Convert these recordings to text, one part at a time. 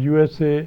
USA,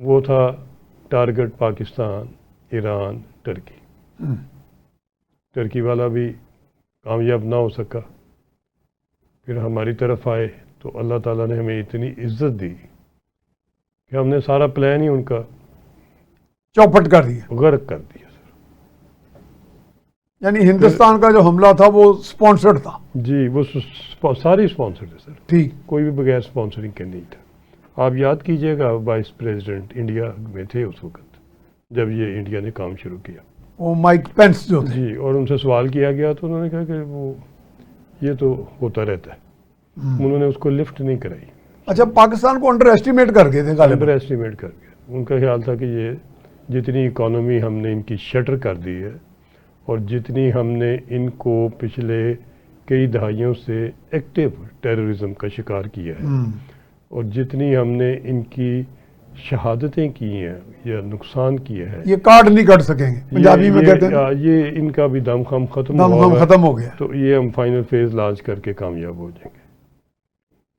وہ تھا target Pakistan, Iran, Turkey. Turkey والا بھی کامیاب نہ ہو سکا. پھر ہماری طرف آئے تو اللہ تعالیٰ نے ہمیں اتنی عزت دی کہ ہم نے سارا پلان ہی ان کا چوپٹ کر دیا. غرق کر دیا. یعنی ہندوستان کا جو حملہ تھا وہ سپانسرڈ تھا. جی وہ ساری اسپانسرڈ ہے سر. ٹھیک. کوئی بھی بغیر اسپانسرنگ کے نہیں تھا. آپ یاد کیجئے گا وائس پریزیڈنٹ انڈیا میں تھے اس وقت جب یہ انڈیا نے کام شروع کیا. وہ مائک پینس جو تھے. جی اور ان سے سوال کیا گیا تو انہوں نے کہا کہ وہ یہ تو ہوتا رہتا ہے. انہوں نے اس کو لفٹ نہیں کرائی. اچھا پاکستان کو انڈر ایسٹیمیٹ کر گئے تھے غالباً. انڈر ایسٹیمیٹ کر گیا. ان کا خیال تھا کہ یہ جتنی اکانومی ہم نے ان کی شٹر کر دی ہے اور جتنی ہم نے ان کو پچھلے کئی دہائیوں سے ایکٹیو ٹیررزم کا شکار کیا ہے اور جتنی ہم نے ان کی شہادتیں کی ہیں یا نقصان کیا ہے یہ کارڈ نہیں کٹ سکیں گے. پنجابی میں کہتے ہیں یہ ان کا بھی دم خم ختم ہو گیا. تو یہ ہم فائنل فیز لانچ کر کے کامیاب ہو جائیں گے.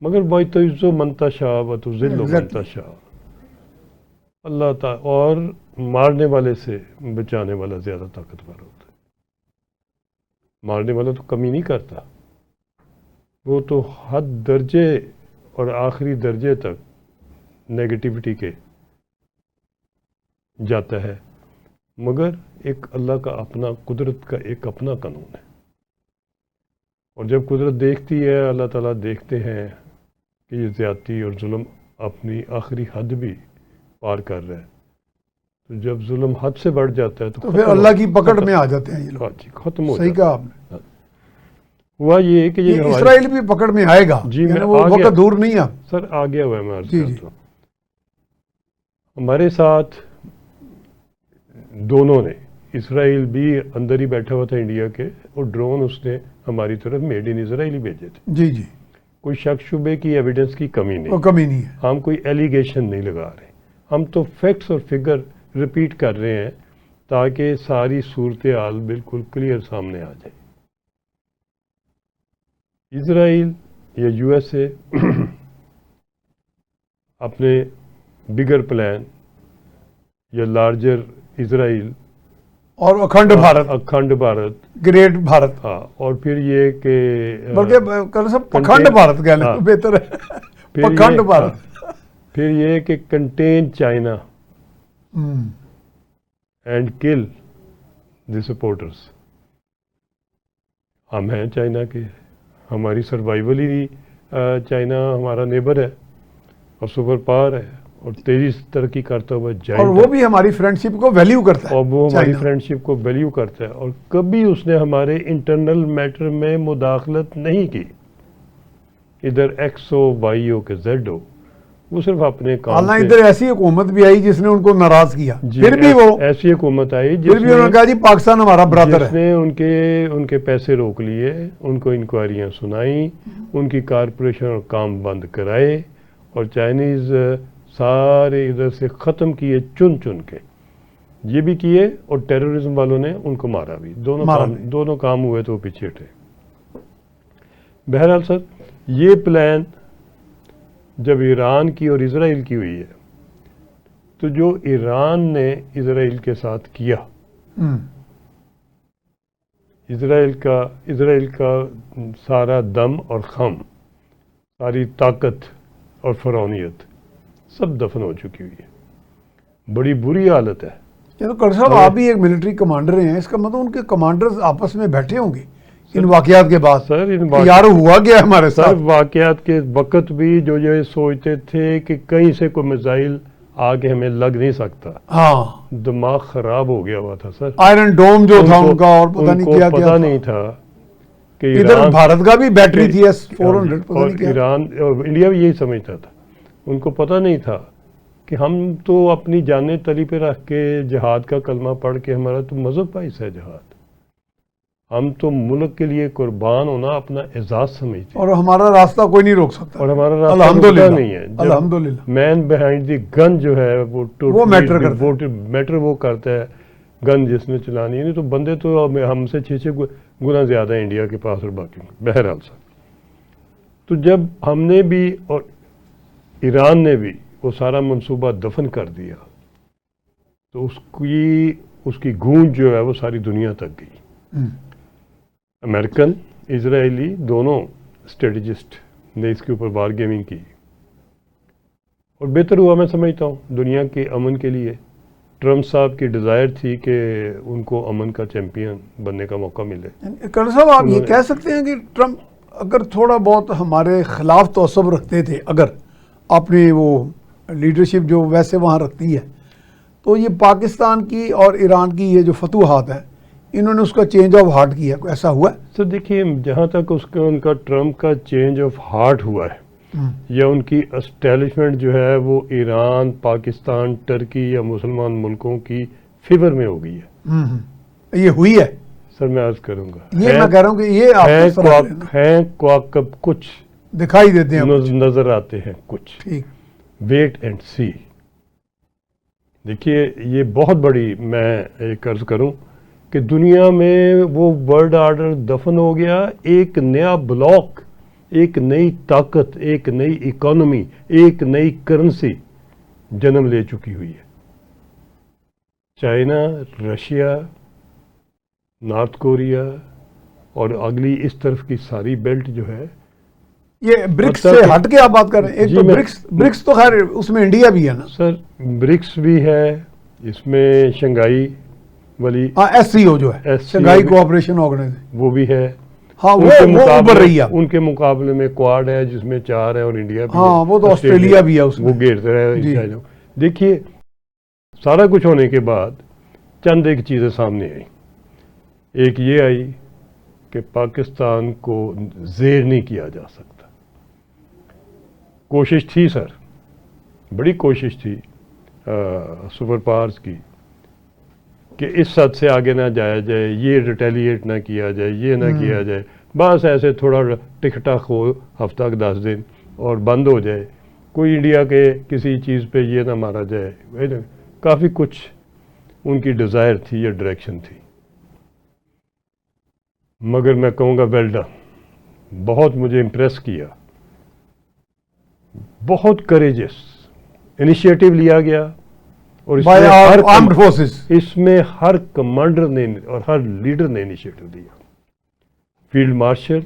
مگر وَتُعِزُّ مَن تَشَاءُ وَتُذِلُّ مَن تَشَاءُ. اللہ تعالیٰ اور مارنے والے سے بچانے والا زیادہ طاقتور ہوتا ہے. مارنے والا تو کمی نہیں کرتا. وہ تو حد درجے اور آخری درجے تک نیگیٹیوٹی کے جاتا ہے. مگر ایک اللہ کا اپنا قدرت کا ایک اپنا قانون ہے. اور جب قدرت دیکھتی ہے اللہ تعالیٰ دیکھتے ہیں کہ یہ زیادتی اور ظلم اپنی آخری حد بھی پار کر رہا ہے تو جب ظلم حد سے بڑھ جاتا ہے تو پھر اللہ کی پکڑ میں آ جاتے ہیں یہ لوگ. جی ختم ہو صحیح کہا آپ نے. ہوا یہ کہ یہ اسرائیل بھی پکڑ میں آئے گا. جی میں وہ وقت دور نہیں ہے سر. آ گیا ہوا ہے. میں عرض کرتا ہوں ہمارے ساتھ دونوں نے اسرائیل بھی اندر ہی بیٹھا ہوا تھا انڈیا کے اور ڈرون اس نے ہماری طرف میڈ ان اسرائیل ہی بھیجے تھے. جی جی کوئی شک شبے کی ایویڈنس کی کمی نہیں. کمی نہیں ہے. ہم کوئی ایلیگیشن نہیں لگا رہے. ہم تو فیکٹس اور فگر ریپیٹ کر رہے ہیں تاکہ ساری صورتحال بالکل کلیئر سامنے آ جائے. اسرائیل یا یو ایس اے اپنے بگر پلان یا لارجر اسرائیل اور اکھنڈ بھارت گریٹ بھارت. ہاں اور پھر یہ کہ بلکہ پکھنڈ بھارت کہنا بہتر ہے. پکھنڈ بھارت. پھر یہ کہ کنٹین چائنا اینڈ کل دی سپورٹرز. ہم ہیں چائنا کے. ہماری سروائیول ہی چائنا ہمارا نیبر ہے اور سپر پاور ہے اور تیزی سے ترقی کرتا ہوا جائے. اور وہ بھی ہماری فرینڈشپ کو ویلیو کرتا ہے. اور وہ ہماری فرینڈشپ کو ویلیو کرتا ہے اور کبھی اس نے ہمارے انٹرنل میٹر میں مداخلت نہیں کی. ادھر ایکس ہو وائی ہو کہ زیڈ ہو وہ صرف اپنے کام سے. ادھر ایسی حکومت بھی آئی جس نے ان کو ناراض کیا. پھر بھی وہ ایسی حکومت آئی پھر بھی انہوں نے کہا جی پاکستان ہمارا برادر ہے. جس نے ان کے پیسے روک لیے, ان کو انکوائریاں سنائیں, ان کی کارپوریشن اور کام بند کرائے اور چائنیز سارے ادھر سے ختم کیے چن کے. یہ بھی کیے اور ٹیررزم والوں نے ان کو مارا بھی. دونوں کام ہوئے تو وہ پیچھے ہٹے. بہرحال سر یہ پلان جب ایران کی اور اسرائیل کی ہوئی ہے تو جو ایران نے اسرائیل کے ساتھ کیا, اسرائیل کا سارا دم اور خم, ساری طاقت اور فرعونیت سب دفن ہو چکی ہوئی ہے. بڑی بری حالت ہے. ڈاکٹر صاحب آپ بھی ایک ملٹری کمانڈر ہیں, اس کا مطلب ان کے کمانڈرز آپس میں بیٹھے ہوں گے ان واقعات کے بعد. سر یار ہوا گیا ہمارے ساتھ. واقعات کے وقت بھی جو یہ سوچتے تھے کہ کہیں سے کوئی میزائل آگے ہمیں لگ نہیں سکتا, ہاں دماغ خراب ہو گیا ہوا تھا سر. آئرن ڈوم جو تھا ان کا اور پتہ نہیں کیا پتہ نہیں تھا کہ ادھر بھارت کا بھی بیٹری تھی S-400 اور ایران اور انڈیا بھی یہی سمجھتا تھا. ان کو پتہ نہیں تھا کہ ہم تو اپنی جانیں تلی پہ رکھ کے جہاد کا کلمہ پڑھ کے, ہمارا تو مذہب باعث ہے جہاد, ہم تو ملک کے لیے قربان ہونا اپنا اعزاز سمجھتے ہیں اور ہمارا راستہ کوئی نہیں روک سکتا. اور ہمارا راستہ رکتا نہیں ہے. الحمدللہ مین بہائنڈ دی گن جو ہے وہ میٹر وہ کرتا ہے گن جس نے چلانی ہے. نہیں تو بندے تو ہم سے 6 گنا زیادہ ہیں انڈیا کے پاس اور باقی. بہرحال سر تو جب ہم نے بھی اور ایران نے بھی وہ سارا منصوبہ دفن کر دیا تو اس کی گونج جو ہے وہ ساری دنیا تک گئی. امریکن اسرائیلی دونوں اسٹریٹجسٹ نے اس کے اوپر وار گیمنگ کی اور بہتر ہوا میں سمجھتا ہوں دنیا کے امن کے لیے. ٹرمپ صاحب کی ڈیزائر تھی کہ ان کو امن کا چیمپئن بننے کا موقع ملے. کرن صاحب آپ یہ کہہ سکتے ہیں کہ ٹرمپ اگر تھوڑا بہت ہمارے خلاف تعصب رکھتے تھے، اگر اپنی وہ لیڈرشپ جو ویسے وہاں رکھتی ہے، تو یہ پاکستان کی اور ایران کی یہ جو فتوحات ہیں انہوں نے اس کا چینج آف ہارٹ کیا، کوئی ایسا ہوا ہے؟ سر دیکھیے جہاں تک ان کا ٹرمپ کا چینج آف ہارٹ ہوا ہے یا ان کی اسٹیبلشمنٹ جو ہے وہ ایران، پاکستان، ٹرکی یا مسلمان ملکوں کی فیور میں ہو گئی ہے. یہ ہوئی ہے سر میں عرض کروں گا یہ میں کہہ رہا ہوں کہ یہ آپ ہیں کواکب کچھ دکھائی دیتے ہیں، نظر آتے ہیں کچھ. ٹھیک، ویٹ اینڈ سی. دیکھیے یہ بہت بڑی میں ایک عرض کروں کہ دنیا میں وہ ورلڈ آرڈر دفن ہو گیا. ایک نیا بلاک، ایک نئی طاقت، ایک نئی اکانومی، ایک نئی کرنسی جنم لے چکی ہوئی ہے. چائنا، رشیا، نارتھ کوریا اور اگلی اس طرف کی ساری بیلٹ جو ہے. یہ برکس سے ہٹ کے آپ بات کر رہے ہیں. ایک تو برکس تو خیر اس میں انڈیا بھی ہے نا سر. برکس بھی ہے، اس میں شنگھائی والی ایس سی او جو ہے شنگھائی کوآپریشن آرگنائزیشن وہ بھی ہے. ہاں وہ ابھر رہی ہے. ان کے مقابلے میں کوارڈ ہے جس میں 4 ہے اور انڈیا بھی. ہاں وہ تو آسٹریلیا بھی ہے اس میں، وہ گھیرتے رہے. دیکھیے سارا کچھ ہونے کے بعد چند ایک چیزیں سامنے آئی. ایک یہ آئی کہ پاکستان کو زیر نہیں کیا جا سکتا. کوشش تھی سر، بڑی کوشش تھی سپر پاورز کی کہ اس حد سے آگے نہ جایا جائے، یہ ریٹیلیٹ نہ کیا جائے، یہ نہ کیا جائے. بس ایسے تھوڑا ٹک ٹاک ہو ہفتہ 10 دن اور بند ہو جائے. کوئی انڈیا کے کسی چیز پہ یہ نہ مارا جائے. کافی کچھ ان کی ڈیزائر تھی یا ڈائریکشن تھی. مگر میں کہوں گا ویل ڈن. بہت مجھے امپریس کیا، بہت کریجس انیشیٹو لیا گیا اور اس میں ہر کمانڈر نے اور ہر لیڈر نے انیشیٹو لیا. فیلڈ مارشل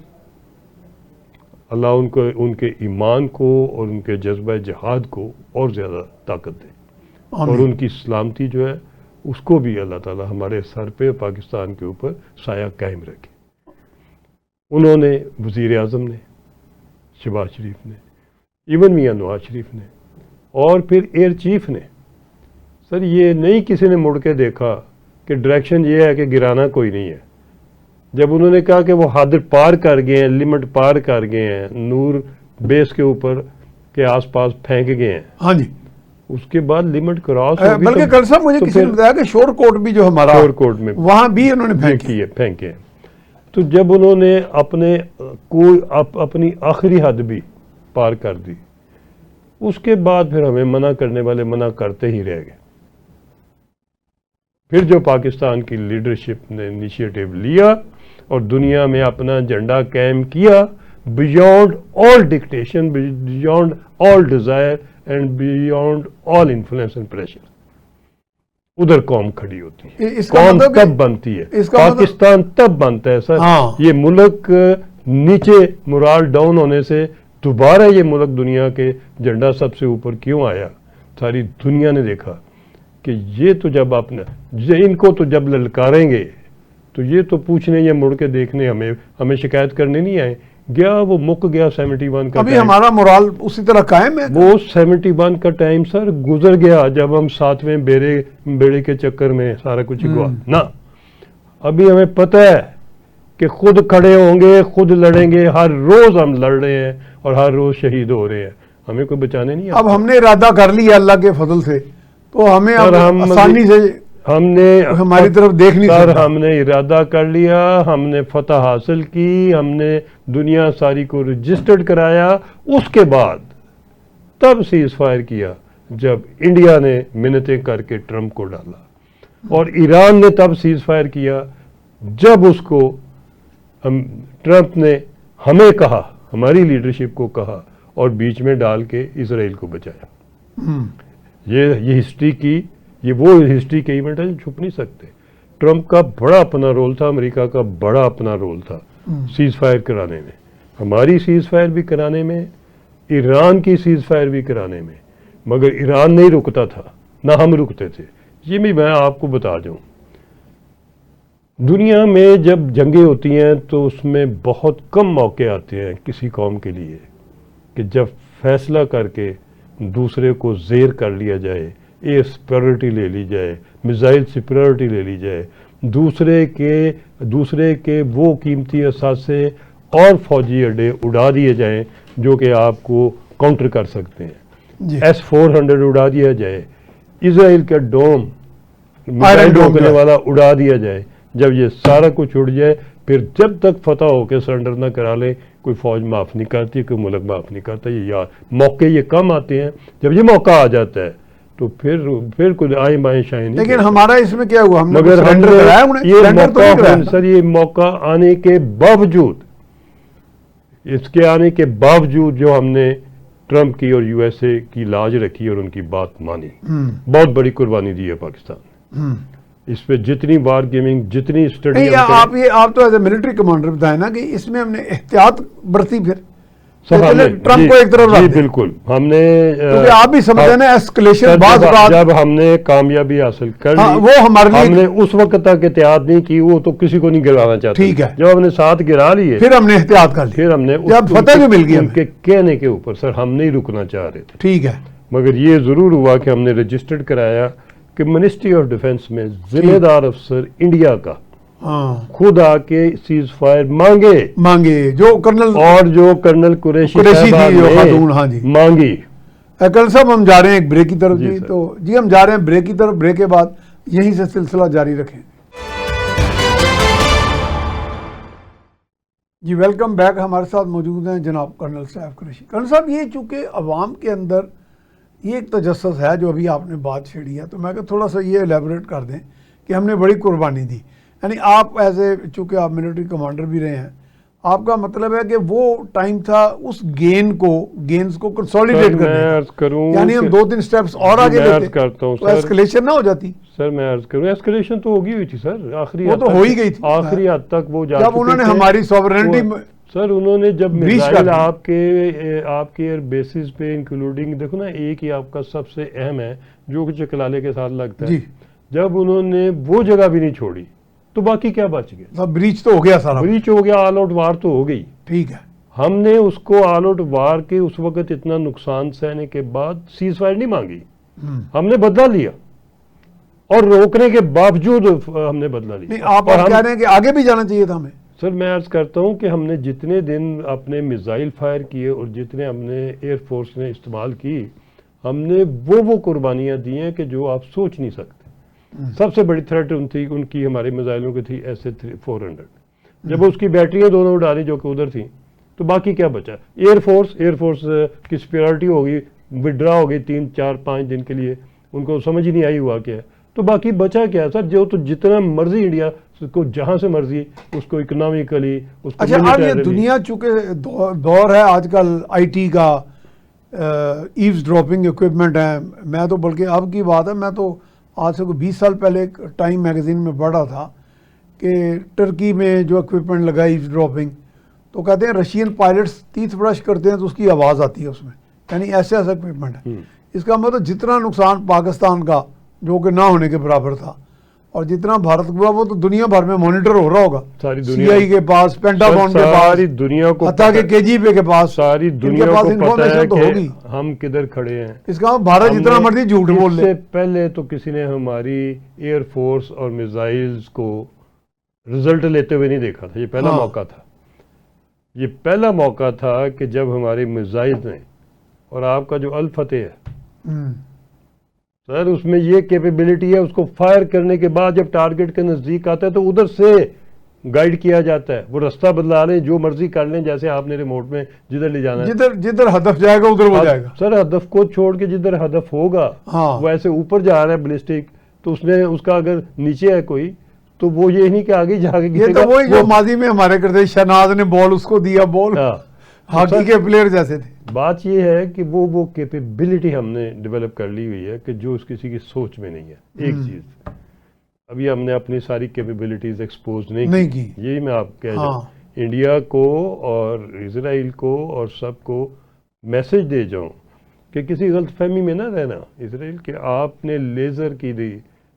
اللہ ان کے ایمان کو اور ان کے جذبہ جہاد کو اور زیادہ طاقت دے اور ان کی سلامتی جو ہے اس کو بھی اللہ تعالی ہمارے سر پہ پاکستان کے اوپر سایہ قائم رکھے. انہوں نے وزیر اعظم نے، شہباز شریف نے، ایون میاں نواز شریف نے اور پھر ایئر چیف نے. سر یہ نہیں کسی نے مڑ کے دیکھا کہ ڈائریکشن یہ ہے کہ گرانا کوئی نہیں ہے. جب انہوں نے کہا کہ وہ حد پار کر گئے ہیں، لمٹ پار کر گئے ہیں، نور بیس کے اوپر کے آس پاس پھینک گئے ہیں، ہاں جی، اس کے بعد لمٹ کراس ہوگی. بلکہ کل صاحب مجھے کسی نے بتایا کہ شور کوٹ بھی جو ہمارا شور کوٹ میں وہاں بھی انہوں نے پھینکے. تو جب انہوں نے اپنی آخری حد بھی پار کر دی، اس کے بعد پھر ہمیں منع کرنے والے منع کرتے ہی رہ گئے. پھر جو پاکستان کی لیڈرشپ نے انیشیٹو لیا اور دنیا میں اپنا جھنڈا قائم کیا، beyond all dictation, beyond all desire and beyond all influence and pressure, ادھر قوم کھڑی ہوتی ہے. قوم تب بنتی ہے، پاکستان تب بنتا ہے سر. یہ ملک نیچے مورال ڈاؤن ہونے سے دوبارہ یہ ملک دنیا کے جھنڈا سب سے اوپر کیوں آیا؟ ساری دنیا نے دیکھا کہ یہ تو جب ان کو تو جب للکاریں گے تو یہ تو پوچھنے یا مڑ کے دیکھنے ہمیں شکایت کرنے نہیں آئے. گیا وہ مک گیا 71 کا. ابھی ہمارا مورال اسی طرح قائم ہے. وہ 71 کا ٹائم سر گزر گیا جب ہم 7ویں بیڑے کے چکر میں سارا کچھ ہوا نا. ابھی ہمیں پتہ ہے کہ خود کھڑے ہوں گے، خود لڑیں گے. ہر روز ہم لڑ رہے ہیں اور ہر روز شہید ہو رہے ہیں. ہمیں کوئی بچانے نہیں آتا. اب ہم نے ارادہ کر لیا اللہ کے فضل سے، تو ہمیں آسانی سے ہماری طرف دیکھ نہیں سکتا. ہم نے ارادہ کر لیا، ہم نے فتح حاصل کی، ہم نے دنیا ساری کو رجسٹرڈ کرایا. اس کے بعد تب سیز فائر کیا جب انڈیا نے منتیں کر کے ٹرمپ کو ڈالا، اور ایران نے تب سیز فائر کیا جب اس کو ٹرمپ نے ہمیں کہا، ہماری لیڈرشپ کو کہا اور بیچ میں ڈال کے اسرائیل کو بچایا. یہ ہسٹری کی، یہ وہ ہسٹری کے ایونٹ ہے جو چھپ نہیں سکتے. ٹرمپ کا بڑا اپنا رول تھا، امریکہ کا بڑا اپنا رول تھا سیز فائر کرانے میں، ہماری سیز فائر بھی کرانے میں، ایران کی سیز فائر بھی کرانے میں، مگر ایران نہیں رکتا تھا، نہ ہم رکتے تھے. یہ بھی میں آپ کو بتا دوں، دنیا میں جب جنگیں ہوتی ہیں تو اس میں بہت کم موقع آتے ہیں کسی قوم کے لیے کہ جب فیصلہ کر کے دوسرے کو زیر کر لیا جائے، ایئر سپیریورٹی لے لی جائے، میزائل سپیریورٹی لے لی جائے، دوسرے کے وہ قیمتی اثاثے اور فوجی اڈے اڑا دیے جائیں جو کہ آپ کو کاؤنٹر کر سکتے ہیں. S-400 اڑا دیا جائے، اسرائیل کا ڈوم میزائل روکنے والا اڑا دیا جائے. جب یہ سارا کچھ اڑ جائے، پھر جب تک فتح ہو کے سرنڈر نہ کرا لیں، کوئی فوج معاف نہیں کرتی، کوئی ملک معاف نہیں کرتا. یہ موقع یہ کم آتے ہیں، جب یہ موقع آ جاتا ہے تو پھر کوئی آئیں بائیں شائیں نہیں. لیکن ہمارا اس میں کیا ہوا، ہم نے مگر سرنڈر کرایا انہیں، سر یہ موقع آنے کے باوجود، اس کے آنے کے باوجود جو ہم نے ٹرمپ کی اور یو ایس اے کی لاج رکھی اور ان کی بات مانی، بہت بڑی قربانی دی ہے پاکستان نے. اس پہ جتنی وار گیمنگ، جتنی اسٹڈی آپ تو ایز اے ملٹری کمانڈر بتائیں نا کہ اس میں ہم نے احتیاط برتی، پھر ٹرمپ کو ایک طرف جی بالکل ہم نے، کیونکہ آپ بھی سمجھتے ہیں نا ایسکلیشن بعض اوقات جب ہم نے کامیابی حاصل کر لی، وہ ہمارے لیے ہم نے اس وقت تک احتیاط نہیں کی، وہ تو کسی کو نہیں گرانا چاہتے. ٹھیک ہے، جب ہم نے ساتھ گرا لیے پھر ہم نے احتیاط کر لی، پھر ہم نے جب فتح بھی مل گئی ان کے کہنے کے اوپر سر ہم نہیں رکنا چاہ رہے تھے. ٹھیک ہے، مگر یہ ضرور ہوا کہ ہم نے رجسٹرڈ کرایا کہ منسٹری آف ڈیفنس میں ذمہ دار افسر انڈیا کا خود آ کے سیز فائر مانگے، جو کرنل اور جو کرنل قریشی خاتون مانگی. کرنل صاحب ہم جا رہے ہیں ایک بریک کی طرف. جی ہم جا رہے ہیں بریک کی طرف، بریک کے بعد یہیں سے سلسلہ جاری رکھیں. جی ویلکم بیک. ہمارے ساتھ موجود ہیں جناب کرنل صاحب قریشی. کرنل صاحب یہ چونکہ عوام کے اندر یہ ایک تجسس ہے جو ابھی آپ نے بات چھیڑی ہے، تو میں کہ تھوڑا سا یہ ایلیبوریٹ کر دیں کہ ہم نے بڑی قربانی دی. یعنی آپ ایز اے، چونکہ آپ ملٹری کمانڈر بھی رہے ہیں، آپ کا مطلب ہے کہ وہ ٹائم تھا اس گینز کو کنسولیڈیٹ کرنے، یعنی ہم 2-3 سٹیپس اور آگے لیتے تو ایسکلیشن نہ ہو جاتی. سر میں عرض کروں، ایسکلیشن تو ہوگی ہوئی تھی سر، وہ تو ہو ہی گئی تھی آخری حد تک. وہ جب انہوں نے ہماری سوورنٹی، سر انہوں نے جب میزائل آپ کے ایئر بیسز پہ انکلوڈنگ، دیکھو نا ایک ہی آپ کا سب سے اہم ہے جو کہ چکلالے کے ساتھ لگتا ہے، جب انہوں نے وہ جگہ بھی نہیں چھوڑی تو باقی کیا بچ گیا؟ بریچ تو ہو گیا، سارا بریچ ہو گیا، آل آؤٹ وار تو ہو گئی. ٹھیک ہے، ہم نے اس کو آل آؤٹ وار کے اس وقت اتنا نقصان سہنے کے بعد سیز فائر نہیں مانگی، ہم نے بدلہ لیا اور روکنے کے باوجود ہم نے بدلہ لیا. آپ کہہ رہے ہیں کہ آگے بھی جانا چاہیے تھا ہمیں. سر میں عرض کرتا ہوں کہ ہم نے جتنے دن اپنے میزائل فائر کیے اور جتنے ہم نے ایئر فورس نے استعمال کی، ہم نے وہ قربانیاں دی ہیں کہ جو آپ سوچ نہیں سکتے. سب سے بڑی تھریٹ ان کی ہمارے میزائلوں کی تھی SA-400. جب اس کی بیٹریاں دونوں ڈالی جو کہ ادھر تھیں تو باقی کیا بچا؟ ایئر فورس کی سپیریورٹی ہوگی، وڈرا ہو گئی 3-4-5 دن کے لیے، ان کو سمجھ ہی نہیں آئی ہوا کیا ہے. تو باقی بچا کیا سر؟ جو تو جتنا مرضی انڈیا کو جہاں سے مرضی اس کو اکنامکلی، اس کو اچھا. اب یہ دنیا چونکہ دور ہے آج کل IT کا، ایوز ڈراپنگ اکوپمنٹ ہے. میں تو بلکہ اب کی بات ہے، میں تو آج سے کوئی 20 سال پہلے ٹائم میگزین میں پڑھا تھا کہ ٹرکی میں جو اکوپمنٹ لگا ایوز ڈراپنگ، تو کہتے ہیں رشین پائلٹس ٹیتھ برش کرتے ہیں تو اس کی آواز آتی ہے اس میں، یعنی ایسا اکوپمنٹ ہے. اس کا مطلب جتنا نقصان پاکستان کا جو کہ نہ ہونے کے برابر تھا، اور جتنا بھارت ہوا وہ تو دنیا بھر میں مانیٹر ہو رہا ہوگا، CIA کے پاس، پینٹاگون کے پاس، ساری دنیا کو حتیٰ کہ KGB کے پاس، ساری دنیا کو پتہ ہے کہ ہم کدھر کھڑے ہیں. اس کا بھارت جتنا مرضی جھوٹ بول لے. اس سے پہلے تو کسی نے ہماری ایئر فورس اور میزائلز کو رزلٹ لیتے ہوئے نہیں دیکھا تھا. یہ پہلا موقع تھا، یہ پہلا موقع تھا کہ جب ہمارے میزائل نے، اور آپ کا جو الفتح ہے سر، اس میں یہ کیپیبلٹی ہے، اس کو فائر کرنے کے بعد جب ٹارگٹ کے نزدیک آتا ہے تو ادھر سے گائیڈ کیا جاتا ہے. وہ رستہ بدلا لیں، جو مرضی کر لیں، جیسے آپ نے ریموٹ میں جدھر لے جانا ہے، جدھر ہدف جائے گا ادھر وہ جائے گا. سر ہدف کو چھوڑ کے جدھر ہدف ہوگا، وہ ایسے اوپر جا رہا ہے بالسٹک، تو اس کا اگر نیچے ہے کوئی تو وہ یہ نہیں کہ آگے جا کے، یہ تو وہی جو ماضی میں ہمارے کرتے شہناز نے بال اس کو دیا، بال ہاکی کے پلیئر جیسے تھے. بات یہ ہے کہ وہ کیپیبلٹی ہم نے ڈیولپ کر لی ہوئی ہے کہ جو اس کسی کی سوچ میں نہیں ہے. ایک چیز ابھی ہم نے اپنی ساری کیپیبلٹیز ایکسپوز نہیں کی. یہی میں آپ کہہ جاؤں انڈیا کو اور اسرائیل کو اور سب کو میسج دے جاؤں کہ کسی غلط فہمی میں نہ رہنا. اسرائیل کہ آپ نے لیزر کی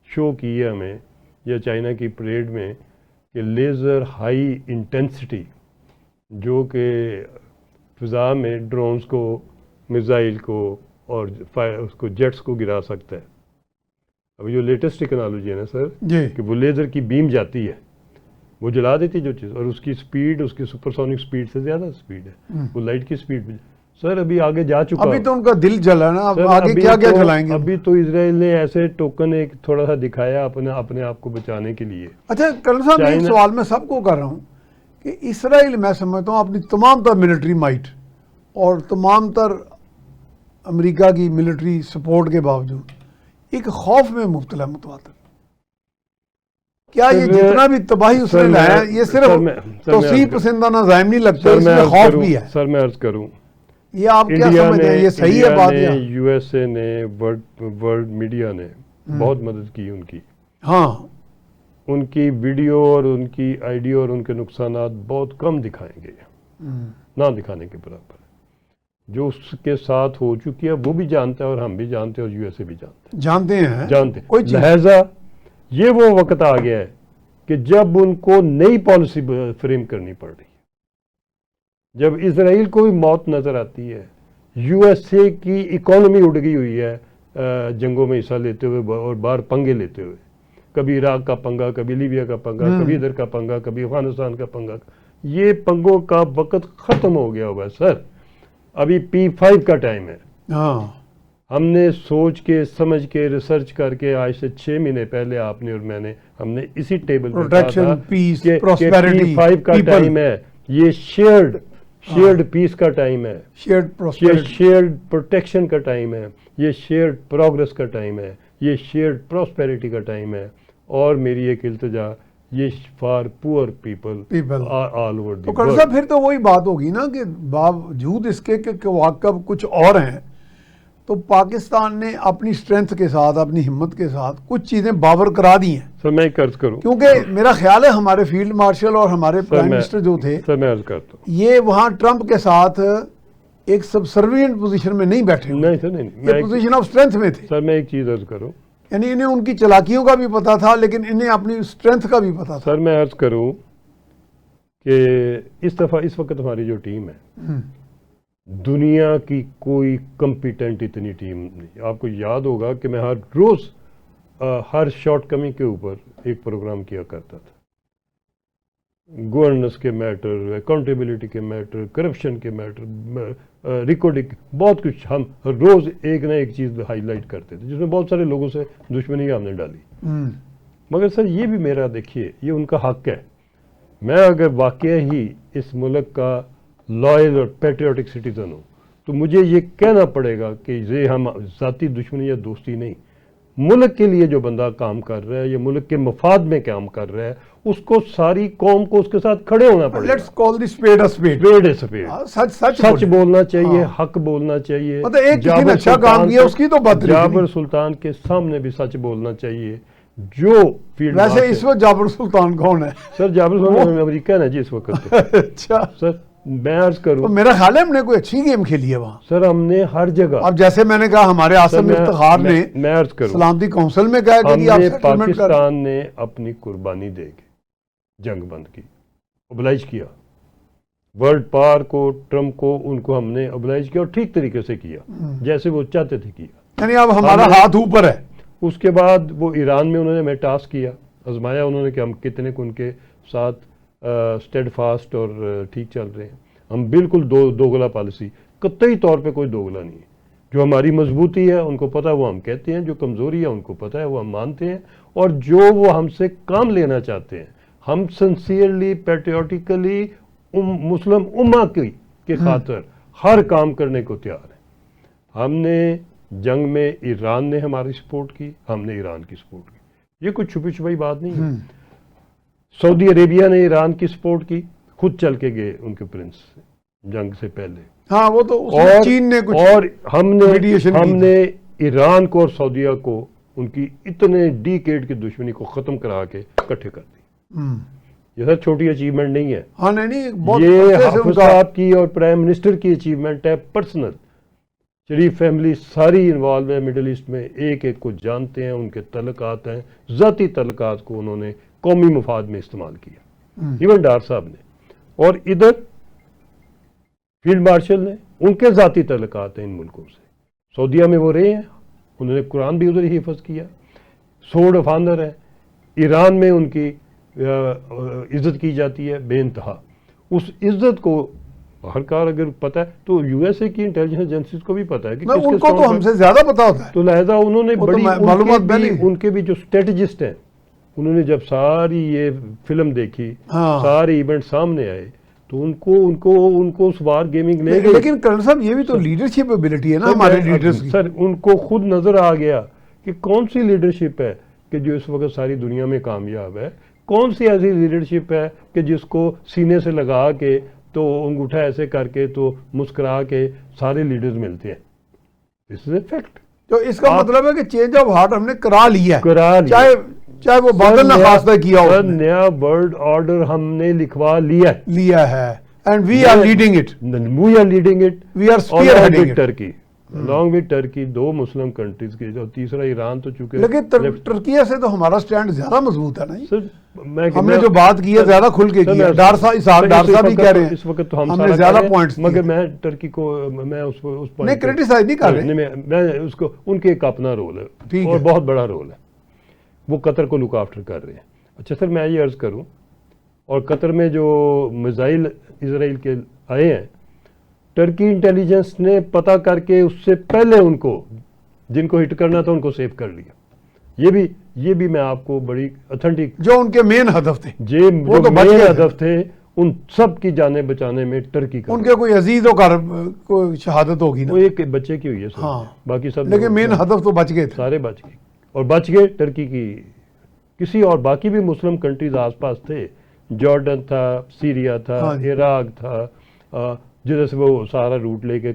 شو کی ہے ہمیں یا چائنا کی پریڈ میں کہ لیزر ہائی انٹینسٹی جو کہ فضا میں ڈرونز کو میزائل کو اور اس کو جیٹس کو گرا سکتا ہے. ابھی جو لیٹسٹ ٹیکنالوجی ہے نا سر کہ وہ لیزر کی بیم جاتی ہے وہ جلا دیتی جو چیز اور اس کی سپیڈ اس کی سپر سونک سپیڈ سے زیادہ سپیڈ ہے وہ لائٹ کی سپیڈ پہ. سر ابھی آگے جا چکا. ابھی تو ان کا دل جلا نا. اب آگے کیا کیا جلائیں گے. ابھی تو اسرائیل نے ایسے ٹوکن ایک تھوڑا سا دکھایا اپنے آپ کو بچانے کے لیے. اچھا کرنل صاحب ایک سوال میں سب کو کر رہا ہوں کہ اسرائیل میں سمجھتا ہوں اپنی تمام تر ملٹری مائٹ اور تمام تر امریکہ کی ملٹری سپورٹ کے باوجود ایک خوف میں مبتلا متواتر. کیا یہ جتنا بھی تباہی اس نے لایا یہ صرف توسیع پسندانہ ظاہم نہیں لگتا اس میں خوف بھی ہے. سر میں عرض کروں یہ آپ کیا سمجھتے ہیں یہ صحیح ہے بات؟ یو ایس اے نے ورلڈ میڈیا نے بہت مدد کی ان کی. ہاں ان کی ویڈیو اور ان کی آئیڈیو اور ان کے نقصانات بہت کم دکھائیں گے نہ دکھانے کے برابر. جو اس کے ساتھ ہو چکی ہے وہ بھی جانتا ہے اور ہم بھی جانتے ہیں اور یو ایس اے بھی جانتے ہیں. لہذا یہ وہ وقت آ گیا ہے کہ جب ان کو نئی پالیسی فریم کرنی پڑ رہی ہے. جب اسرائیل کو بھی موت نظر آتی ہے یو ایس اے کی اکانومی اڑ گئی ہوئی ہے جنگوں میں حصہ لیتے ہوئے اور باہر پنگے لیتے ہوئے. کبھی عراق کا پنگا کبھی لیبیا کا پنگا کبھی ادھر کا پنگا کبھی افغانستان کا پنگا. یہ پنگوں کا وقت ختم ہو گیا ہوا ہے سر. ابھی P5 کا ٹائم ہے. ہم نے سوچ کے سمجھ کے ریسرچ کر کے آج سے 6 مہینے پہلے آپ نے اور میں نے ہم نے اسی ٹیبل پہ کہا تھا کہ P5 کا ٹائم ہے. یہ شیئرڈ پیس کا ٹائم ہے. شیئرڈ پروٹیکشن کا ٹائم ہے. یہ شیئرڈ پروگرس کا ٹائم ہے. یہ شیئرڈ پراسپیرٹی کا ٹائم ہے. اور میری ایک التجا یہ for poor people all over the world. صاحب پھر تو وہی بات ہوگی نا کہ باوجود اس کے کہ واقع کچھ اور ہیں تو پاکستان نے اپنی سٹرینتھ کے ساتھ اپنی ہمت کے ساتھ کچھ چیزیں باور کرا دی ہیں. سر میں عرض کروں کیونکہ میرا خیال ہے ہمارے فیلڈ مارشل اور ہمارے پرائم منسٹر جو تھے سر میں عرض کرتا ہوں یہ وہاں ٹرمپ کے ساتھ ایک سبسروینٹ پوزیشن میں نہیں بیٹھے. نہیں سر نہیں, یہ پوزیشن آف سٹرینتھ میں تھے. سر میں ایک چیز عرض کروں یعنی انہیں ان کی چلاکیوں کا بھی پتا تھا لیکن انہیں اپنی سٹرینتھ کا بھی پتا تھا. سر میں عرض کروں کہ اس وقت ہماری جو ٹیم ہے دنیا کی کوئی کمپیٹنٹ اتنی ٹیم نہیں. آپ کو یاد ہوگا کہ میں ہر روز ہر شارٹ کمی کے اوپر ایک پروگرام کیا کرتا تھا. گورننس کے میٹر اکاؤنٹیبلٹی کے میٹر کرپشن کے میٹر ریکارڈنگ بہت کچھ ہم روز ایک نہ ایک چیز ہائی لائٹ کرتے تھے جس میں بہت سارے لوگوں سے دشمنی ہم نے ڈالی. مگر سر یہ بھی میرا دیکھیے یہ ان کا حق ہے. میں اگر واقعہ ہی اس ملک کا لائل اور پیٹریوٹک سٹیزن ہوں تو مجھے یہ کہنا پڑے گا کہ یہ ہم ذاتی دشمنی یا دوستی نہیں. ملک کے لیے جو بندہ کام کر رہا ہے یا ملک کے مفاد میں کام کر رہا ہے اس کو ساری قوم کو اس کے ساتھ کھڑے ہونا پڑے گا. Let's call the speed a speed. سچ بولنا چاہیے حق بولنا چاہیے. ایک کسی نے اچھا کام کیا اس کی تو بات نہیں. جابر سلطان کے سامنے بھی سچ بولنا چاہیے. جو فیلڈ ویسے اس وقت جابر سلطان کون ہے؟ سر جابر سلطان امریکہ ہے جی اس وقت. اچھا سر میں عرض کروں میرا خیال ہے ہم نے کوئی اچھی گیم کھیلی ہے وہاں. سر ہم نے ہر جگہ اب جیسے میں نے کہا ہمارے آصم افتخار نے میں عرض کروں سلامتی کونسل میں کہا کہ پاکستان نے اپنی قربانی دے کے جنگ بند کی اوبلائج کیا. ورلڈ پاور کو ٹرمپ کو ان کو ہم نے اوبلائج کیا اور ٹھیک طریقے سے کیا جیسے وہ چاہتے تھے کیا. یعنی اب ہمارا ہاتھ اوپر ہے. اس کے بعد وہ ایران میں انہوں نے ہمیں ٹاسک کیا آزمایا انہوں نے کہ ہم کتنے کو ان کے ساتھ اسٹیڈ فاسٹ اور ٹھیک چل رہے ہیں. ہم بالکل دوگلا پالیسی قطعی طور پہ کوئی دوگلا نہیں ہے. جو ہماری مضبوطی ہے ان کو پتہ ہے وہ ہم کہتے ہیں. جو کمزوری ہے ان کو پتہ ہے وہ ہم مانتے ہیں. اور جو وہ ہم سے کام لینا چاہتے ہیں ہم سنسیئرلی پیٹریوٹیکلی مسلم امہ کی خاطر ہر کام کرنے کو تیار ہیں. ہم نے جنگ میں ایران نے ہماری سپورٹ کی ہم نے ایران کی سپورٹ کی. یہ کوئی چھپی چھپائی بات نہیں ہے. سعودی عربیہ نے ایران کی سپورٹ کی خود چل کے گئے ان کے پرنس جنگ سے پہلے. ہاں وہ تو اس میں چین نے کچھ اور ہم mediation کی نے ایران کو اور سعودیہ کو ان کی اتنے ڈیکیڈ کی دشمنی کو ختم کرا کے اکٹھے کر دی. یہ سر چھوٹی اچیومنٹ نہیں ہے. ہاں نہیں بہت یہ عرصے سے ان حافظ کا صاحب کی اور پرائم منسٹر کی اچیومنٹ ہے پرسنل. شریف فیملی ساری انوالو ہے مڈل ایسٹ میں, ایک ایک کو جانتے ہیں, ان کے تعلقات ہیں, ذاتی تعلقات کو انہوں نے قومی مفاد میں استعمال کیا. ایون ڈار صاحب نے, اور ادھر فیلڈ مارشل نے, ان کے ذاتی تعلقات ہیں ان ملکوں سے. سعودیہ میں وہ رہے ہیں, انہوں نے قرآن بھی ادھر ہی حفظ کیا, سورڈ آف آنر ہے. ایران میں ان کی عزت کی جاتی ہے بے انتہا. اس عزت کو ہر کار اگر پتہ ہے تو یو ایس اے کی انٹیلیجنس ایجنسیز کو بھی پتہ ہے کہ ان کو تو ہم سے زیادہ پتا ہوتا ہے. تو لہذا انہوں نے بڑی معلومات ان کے بھی جو اسٹریٹجسٹ ہیں, انہوں نے جب ساری یہ فلم دیکھی, سارے ایونٹ سامنے آئے, تو ان کو اس وار گیمنگ لے گئے. لیکن کرنل صاحب یہ بھی تو لیڈرشپ ایبلٹی ہے نا ہمارے لیڈرز کی. سر ان کو خود نظر آ گیا کہ کون سی لیڈرشپ ہے کہ جو اس وقت ساری دنیا میں کامیاب ہے, کون سی ایسی لیڈرشپ ہے کہ جس کو سینے سے لگا کے تو انگوٹھا ایسے کر کے تو مسکرا کے سارے لیڈرز ملتے ہیں. دس از اے فیکٹ. تو اس کا مطلب ہے کہ چینج آف ہارٹ ہم نے کرا لیا ہے, چاہے چاہے وہ بادل نہ خواستہ کیا ہو. نیا ورلڈ آرڈر ہم نے لکھوا لیا ہے. And we are leading it. We are leading it. We are spearheading it. Turkey. Along with Turkey, دو مسلم کنٹریز کے, اور تیسرا ایران تو چونکہ. لیکن ترکیہ سے تو ہمارا سٹینڈ زیادہ مضبوط ہے نا. ہم نے جو بات کی ہے زیادہ کھل کے کی ہے. ڈار صاحب بھی کہہ رہے ہیں اس وقت تو ہم نے زیادہ پوائنٹس, مگر میں ٹرکی کو میں اس پوائنٹ نہیں کرٹیسائز نہیں کر رہے. میں اس کو, ان کے ایک اپنا رول ہے اور بہت بڑا رول ہے, وہ قطر کو لک آفٹر کر رہے ہیں. اچھا سر میں یہ عرض کروں, اور قطر میں جو میزائل اسرائیل کے آئے ہیں, ٹرکی انٹیلیجنس نے پتہ کر کے اس سے پہلے ان کو جن کو ہٹ کرنا تھا ان کو سیو کر لیا. یہ بھی میں آپ کو بڑی اتھینٹک, جو ان کے مین ہدف تھے, وہ تو مین ہدف تھے, ان سب کی جانیں بچانے میں ٹرکی کا, ان کے کوئی عزیز ہو کر کوئی شہادت ہوگی نا, وہ ایک بچے کی ہوئی ہے سر, باقی سب, لیکن مین ہدف تو بچ گئے تھے, سارے بچ گئے. اور بچ گئے ٹرکی کی, کسی اور باقی بھی مسلم کنٹریز آس پاس تھے, جارڈن تھا, سیریا تھا, عراق تھا, جدھر سے وہ سارا روٹ لے کے,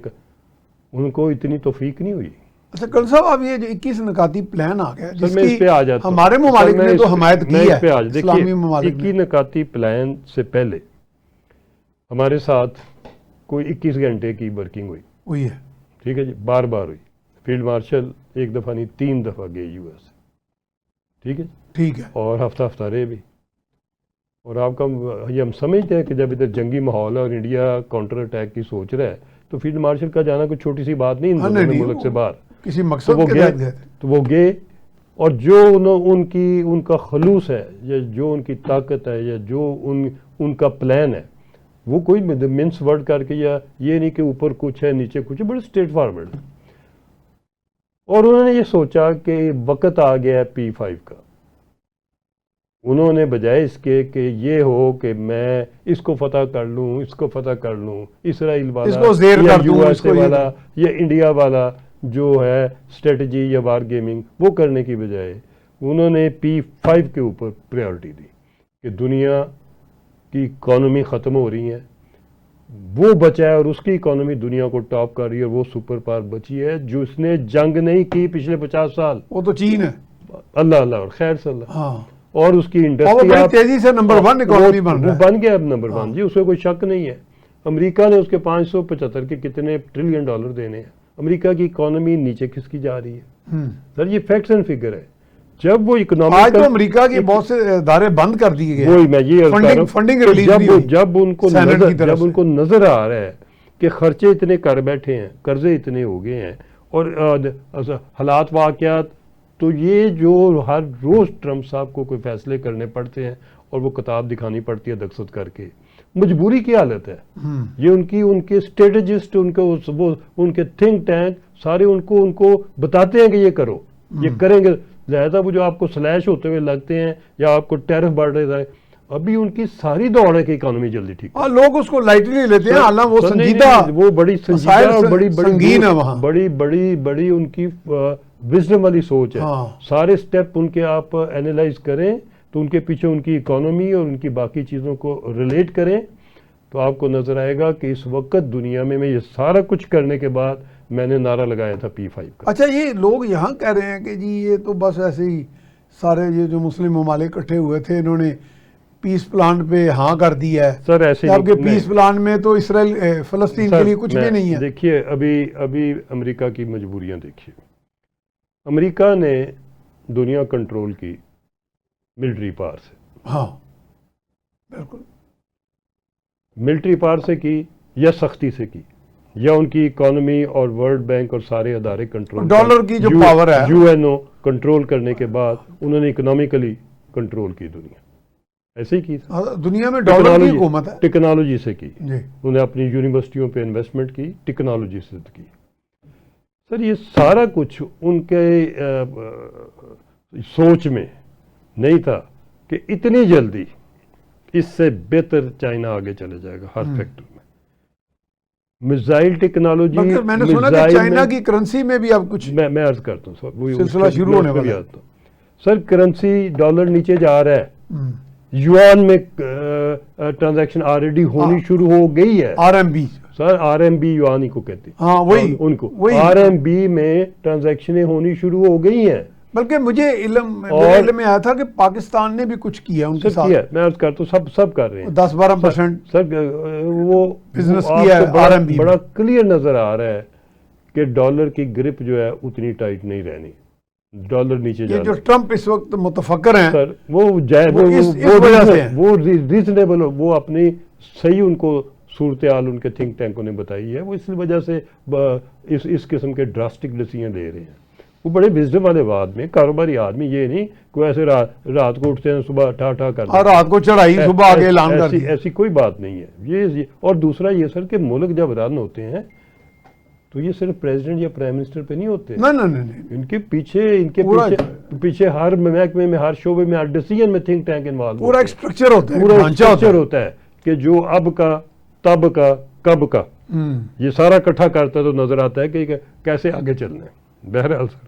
ان کو اتنی توفیق نہیں ہوئی. اچھا کرنل صاحب, اب یہ جو 21 نکاتی پلان آ گیا جس کی ہمارے ممالک نے تو حمایت کی ہے, اسلامی ممالک 21 نکاتی پلان سے پہلے ہمارے ساتھ کوئی 21 گھنٹے کی ورکنگ ہوئی ہے. ٹھیک ہے جی, بار بار ہوئی. فیلڈ مارشل ایک دفعہ نہیں 3 دفعہ گئے یو ایس. ٹھیک ہے, ٹھیک ہے, اور ہفتہ رہے بھی. اور آپ کا یہ ہم سمجھتے ہیں کہ جب ادھر جنگی ماحول ہے اور انڈیا کاؤنٹر اٹیک کی سوچ رہا ہے, تو فیلڈ مارشل کا جانا کوئی چھوٹی سی بات نہیں ملک سے باہر, کسی مقصد کے تحت گئے. تو وہ گئے, اور جو ان کا خلوص ہے, یا جو ان کی طاقت ہے, یا جو ان کا پلان ہے, وہ کوئی منس ورڈ کر کے, یا یہ نہیں کہ اوپر کچھ ہے نیچے کچھ ہے, بڑے اسٹریٹ فارورڈ ہے. اور انہوں نے یہ سوچا کہ وقت آ گیا ہے P5 کا. انہوں نے بجائے اس کے کہ یہ ہو کہ میں اس کو فتح کر لوں, اس کو فتح کر لوں, اسرائیل والا یا یو ایس اے والا یا انڈیا والا جو ہے اسٹریٹجی یا وار گیمنگ, وہ کرنے کی بجائے انہوں نے P5 کے اوپر پریورٹی دی کہ دنیا کی اکانومی ختم ہو رہی ہے, وہ بچا ہے, اور اس کی اکانومی دنیا کو ٹاپ کر رہی ہے, اور وہ سپر پاور بچی ہے جو اس نے جنگ نہیں کی پچھلے 50 سال. وہ تو چین ہے. اللہ اور خیر صلی اللہ. اور اس کی انڈسٹری بڑی تیزی سے نمبر 1 اکانومی بن گیا اب نمبر 1 جی, اس میں کوئی شک نہیں ہے. امریکہ نے اس کے 575 کے کتنے ٹریلین ڈالر دینے ہیں. امریکہ کی اکانومی نیچے کھسکی جا رہی ہے سر, یہ فیکٹس اینڈ فگر ہے. جب وہ اکنامک, آج تو امریکہ کے بہت سے ادارے بند کر دیے گئے, وہی میں یہ فنڈنگ ریلیز نہیں ہوئی. جب ان کو نظر آ رہا ہے کہ خرچے اتنے کر بیٹھے ہیں, قرضے اتنے ہو گئے ہیں, اور حالات واقعات, تو یہ جو ہر روز ٹرمپ صاحب کو کوئی فیصلے کرنے پڑتے ہیں اور وہ کتاب دکھانی پڑتی ہے دقت کر کے, مجبوری کی حالت ہے. یہ ان کے اسٹریٹجسٹ, ان کے تھنک ٹینک سارے ان کو بتاتے ہیں کہ یہ کرو, یہ کریں گے. لہذا وہ جو آپ کو سلیش ہوتے ہوئے لگتے ہیں یا آپ کو ٹیرف بڑھ رہے ہیں, ابھی ان کی ساری دوڑ ہے کہ اکانومی جلدی ٹھیک. لوگ اس کو لائٹلی لیتے ہیں, حالانکہ وہ سنجیدہ, وہ بڑی سنجیدہ اور بڑی ان کی وزڈم والی سوچ ہے. سارے سٹیپ ان کے آپ اینالائز کریں تو ان کے پیچھے ان کی اکانومی اور ان کی باقی چیزوں کو ریلیٹ کریں, تو آپ کو نظر آئے گا کہ اس وقت دنیا میں یہ سارا کچھ کرنے کے بعد میں نے نعرہ لگایا تھا P5 کا. اچھا یہ لوگ یہاں کہہ رہے ہیں کہ جی یہ تو بس ایسے ہی سارے یہ جو مسلم ممالک اکٹھے ہوئے تھے انہوں نے پیس پلان پہ ہاں کر دیا ہے. سر ایسے جبکہ پیس پلان میں تو اسرائیل فلسطین کے لیے کچھ بھی نہیں ہے. دیکھیے ابھی امریکہ کی مجبوریاں دیکھیے. امریکہ نے دنیا کنٹرول کی ملٹری پاور سے. ہاں بالکل. ملٹری پاور سے کی یا سختی سے کی یا ان کی اکانومی اور ورلڈ بینک اور سارے ادارے کنٹرول, ڈالر کی جو پاور ہے UN کنٹرول کرنے کے بعد انہوں نے اکنامکلی کنٹرول کی دنیا. ایسے ہی کی دنیا میں ڈالر کی حکومت ہے. ٹیکنالوجی سے کی. جی انہوں نے اپنی یونیورسٹیوں پہ انویسٹمنٹ کی, ٹیکنالوجی سے کی. سر یہ سارا کچھ ان کے سوچ میں نہیں تھا کہ اتنی جلدی اس سے بہتر چائنا آگے چلے جائے گا ہر سیکٹر میں. میزائل ٹیکنالوجی, میں نے سنا کہ چائنا کی کرنسی میں بھی اب کچھ میں عرض کرتا ہوں سر, سلسلہ شروع ہونے والا ہے. سر کرنسی ڈالر نیچے جا رہا ہے, یوان میں ٹرانزیکشن آلریڈی ہونی شروع ہو گئی ہے. RMB سر RMB یوان ہی کو کہتے ہیں. ہاں وہی ان کو RMB میں ٹرانزیکشنیں ہونی شروع ہو گئی ہیں. بلکہ مجھے علم میں آیا تھا کہ پاکستان نے بھی کچھ کیا ان کے ساتھ. میں عرض کرتا ہوں سب کر رہے ہیں 10-12%. سر وہ بزنس کیا ہے RMB بڑا کلیئر نظر آ رہا ہے کہ ڈالر کی گرپ جو ہے اتنی ٹائٹ نہیں رہنی. ڈالر نیچے جا جو ٹرمپ اس وقت متفکر ہیں سر وہ ریزنیبل, وہ اپنی صحیح ان کو صورتحال ان کے تھنک ٹینکوں نے بتائی ہے, وہ اس وجہ سے اس قسم کے ڈراسٹک ڈیسیژن لے رہے ہیں. وہ بڑے وزڈم والے آدمی, کاروباری آدمی, یہ نہیں کوئی ایسے رات کو اٹھتے ہیں صبح ٹھا کرتے ہیں, رات کو چڑھائی صبح آگے اعلان کر دیا. ایسی کوئی بات نہیں ہے یہ. اور دوسرا یہ سر کہ ملک جب رن ہوتے ہیں تو یہ صرف پریزیڈنٹ یا پرائم منسٹر پہ نہیں ہوتے. نہیں ان کے پیچھے ہر محکمے میں, ہر شعبے میں, ہر ڈیسیژن میں تھنک ٹینک انوالو پورا ایک سٹرکچر ہوتا ہے, پورا سٹرکچر ہوتا ہے کہ جو اب کا, تب کا, کب کا, یہ سارا اکٹھا کرتا ہے تو نظر آتا ہے کہ کیسے آگے چلنا ہے. بہرحال سر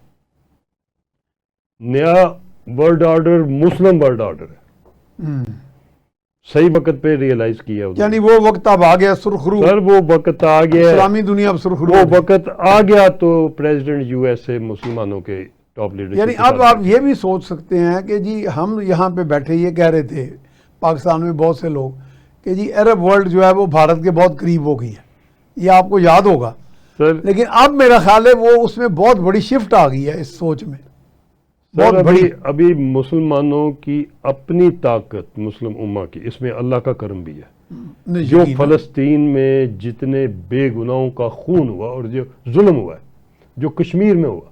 نیا world order Muslim world order ہے, صحیح وقت پہ ریئلائز کیا, یعنی وہ وقت اب آ گیا سرخرو. سر وہ وقت آ گیا, اسلامی دنیا اب سرخرو, وہ وقت آ گیا تو پریزیڈنٹ USA مسلمانوں کے ٹاپ لیڈر. یعنی اب آپ یہ بھی سوچ سکتے ہیں کہ جی ہم یہاں پہ بیٹھے یہ کہہ رہے تھے پاکستان میں بہت سے لوگ کہ جی عرب ورلڈ جو ہے وہ بھارت کے بہت قریب ہو گئی ہے, یہ آپ کو یاد ہوگا سر. لیکن اب میرا خیال ہے وہ اس میں بہت بڑی شفٹ آ گئی ہے اس سوچ میں. ابھی مسلمانوں کی اپنی طاقت, مسلم امہ کی, اس میں اللہ کا کرم بھی ہے. جو فلسطین میں جتنے بے گناہوں کا خون ہوا اور جو ظلم ہوا ہے, جو کشمیر میں ہوا,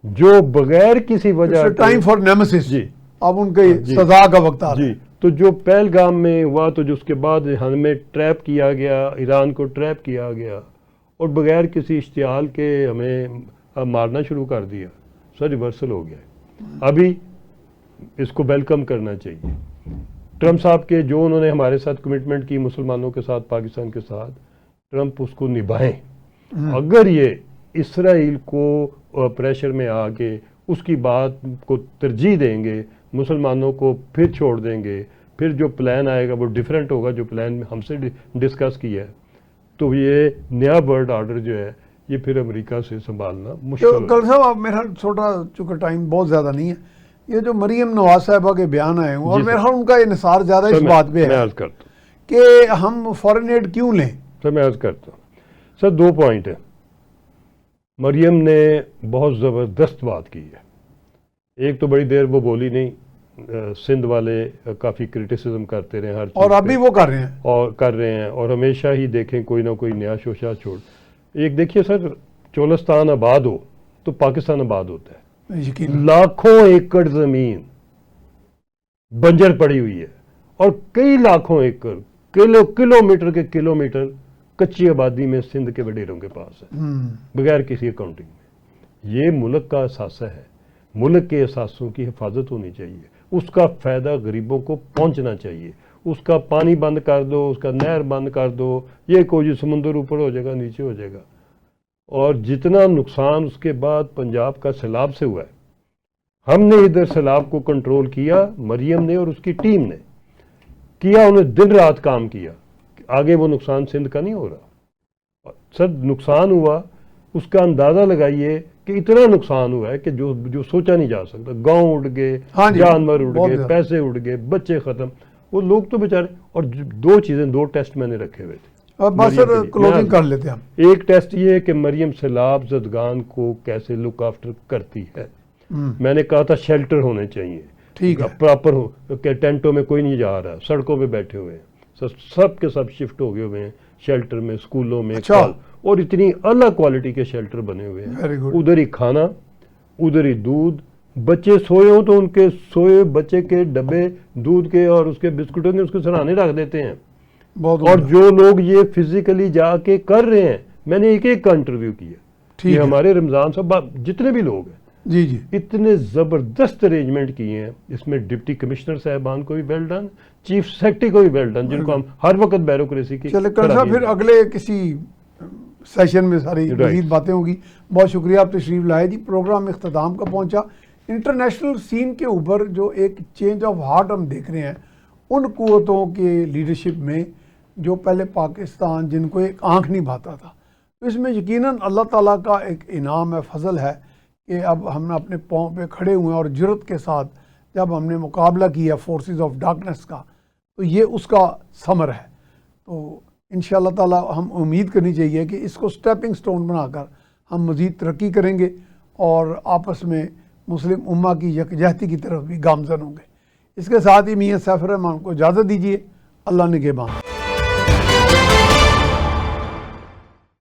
جو بغیر کسی وجہ ٹائم فار نیمیسس, جی اب ان کے سزا کا وقت آ رہا ہے. جی تو جو پہلگام میں ہوا تو جو اس کے بعد ہمیں ٹریپ کیا گیا, ایران کو ٹریپ کیا گیا اور بغیر کسی اشتعال کے ہمیں مارنا شروع کر دیا. سر ریورسل ہو گیا ہے. ابھی اس کو ویلکم کرنا چاہیے. ٹرمپ صاحب کے جو انہوں نے ہمارے ساتھ کمٹمنٹ کی مسلمانوں کے ساتھ, پاکستان کے ساتھ, ٹرمپ اس کو نبھائیں. اگر یہ اسرائیل کو پریشر میں آ کے اس کی بات کو ترجیح دیں گے, مسلمانوں کو پھر چھوڑ دیں گے, پھر جو پلان آئے گا وہ ڈیفرنٹ ہوگا جو پلان ہم سے ڈسکس کیا ہے, تو یہ نیا ورلڈ آرڈر جو ہے یہ پھر امریکہ سے سنبھالنا مشکل. کل صاحب آپ میرا چھوٹا چونکہ ٹائم بہت زیادہ نہیں ہے, یہ جو مریم نواز صاحبہ کے بیان آئے ہوں اور میرا ان کا انحصار زیادہ اس بات پہ ہے کہ ہم فورن ایڈ کیوں لیں. سر میں عرض کرتا ہوں سر, 2 پوائنٹ ہے. مریم نے بہت زبردست بات کی ہے. ایک تو بڑی دیر وہ بولی نہیں, سندھ والے کافی کرٹیسزم کرتے رہے ہر چیز, اور ابھی وہ کر رہے ہیں اور ہمیشہ ہی دیکھیں کوئی نہ کوئی نیا شوشہ چھوڑ. ایک دیکھیے سر, چولستان آباد ہو تو پاکستان آباد ہوتا ہے. لاکھوں ایکڑ زمین بنجر پڑی ہوئی ہے اور کئی لاکھوں ایکڑ, کلومیٹر کے کلومیٹر کچی آبادی میں سندھ کے وڈیروں کے پاس ہے بغیر کسی اکاؤنٹنگ میں. یہ ملک کا اثاثہ ہے, ملک کے اثاثوں کی حفاظت ہونی چاہیے, اس کا فائدہ غریبوں کو پہنچنا چاہیے. اس کا پانی بند کر دو, اس کا نہر بند کر دو, یہ کوئی سمندر اوپر ہو جائے گا نیچے ہو جائے گا. اور جتنا نقصان اس کے بعد پنجاب کا سیلاب سے ہوا ہے, ہم نے ادھر سیلاب کو کنٹرول کیا, مریم نے اور اس کی ٹیم نے کیا, انہیں دن رات کام کیا. آگے وہ نقصان سندھ کا نہیں ہو رہا. سر نقصان ہوا اس کا اندازہ لگائیے کہ اتنا نقصان ہوا ہے کہ جو سوچا نہیں جا سکتا. گاؤں اڑ گئے, ہاں جی, جانور اڑ بہت گئے, زیادہ. پیسے اڑ گئے, بچے ختم. وہ لوگ تو بیچارے. اور دو چیزیں, دو ٹیسٹ میں نے رکھے ہوئے تھے اب بس مریم سر کے لیے. کلوزنگ کر لیتے ہیں ہم. ایک ٹیسٹ یہ ہے کہ مریم سیلاب زدگان کو کیسے لک آفٹر کرتی ہے. میں نے کہا تھا شیلٹر ہونے چاہیے, ٹھیک ہے, پراپر ہو کہ ٹینٹوں میں کوئی نہیں جا رہا, سڑکوں پہ بیٹھے ہوئے ہیں, سب کے سب شفٹ ہو گئے ہوئے ہیں شیلٹر میں, اسکولوں میں. اچھا, اور اتنی اعلیٰ کوالٹی کے شیلٹر بنے ہوئے ہیں. Very good. ادھر ہی کھانا, ادھر ہی دودھ. بچے سوئے ہوں تو ان کے سوئے بچے کے ڈبے دودھ کے اور اس کے بسکٹوں کے اس کے سرانے رکھ دیتے ہیں. بہت اور جو لوگ یہ فزیکلی جا کے کر رہے ہیں, میں نے ایک کا انٹرویو کیا, ٹھیک یہ ہے, ہمارے رمضان صاحب جتنے بھی لوگ ہیں جی جی, اتنے زبردست ارینجمنٹ کیے ہیں. اس میں ڈپٹی کمشنر صاحبان کو بھی ویل ڈن, چیف سیکرٹری کو بھی ویل ڈن, جن کو ہم ہر وقت بیوروکریسی کی. چلے کل صاحب پھر اگلے کسی سیشن میں ساری مزید باتیں ہوگی. بہت شکریہ آپ تشریف لائے جی. پروگرام اختتام کا پہنچا. انٹرنیشنل سین کے اوپر جو ایک چینج آف ہارٹ ہم دیکھ رہے ہیں ان قوتوں کے لیڈرشپ میں جو پہلے پاکستان جن کو ایک آنکھ نہیں بھاتا تھا, تو اس میں یقیناً اللہ تعالیٰ کا ایک انعام ہے, فضل ہے کہ اب ہم اپنے پاؤں پہ کھڑے ہوئے ہیں اور جرت کے ساتھ جب ہم نے مقابلہ کیا فورسز آف ڈارکنیس کا, تو یہ اس کا ثمر ہے. تو انشاءاللہ تعالیٰ ہم امید کرنی چاہیے کہ اس کو سٹیپنگ سٹون بنا کر ہم مزید ترقی کریں گے اور آپس میں مسلم امہ کی یکجہتی کی طرف بھی گامزن ہوں گے. اس کے ساتھ ہی میاں سیف الرحمان کو اجازت دیجیے. اللہ نگہبان.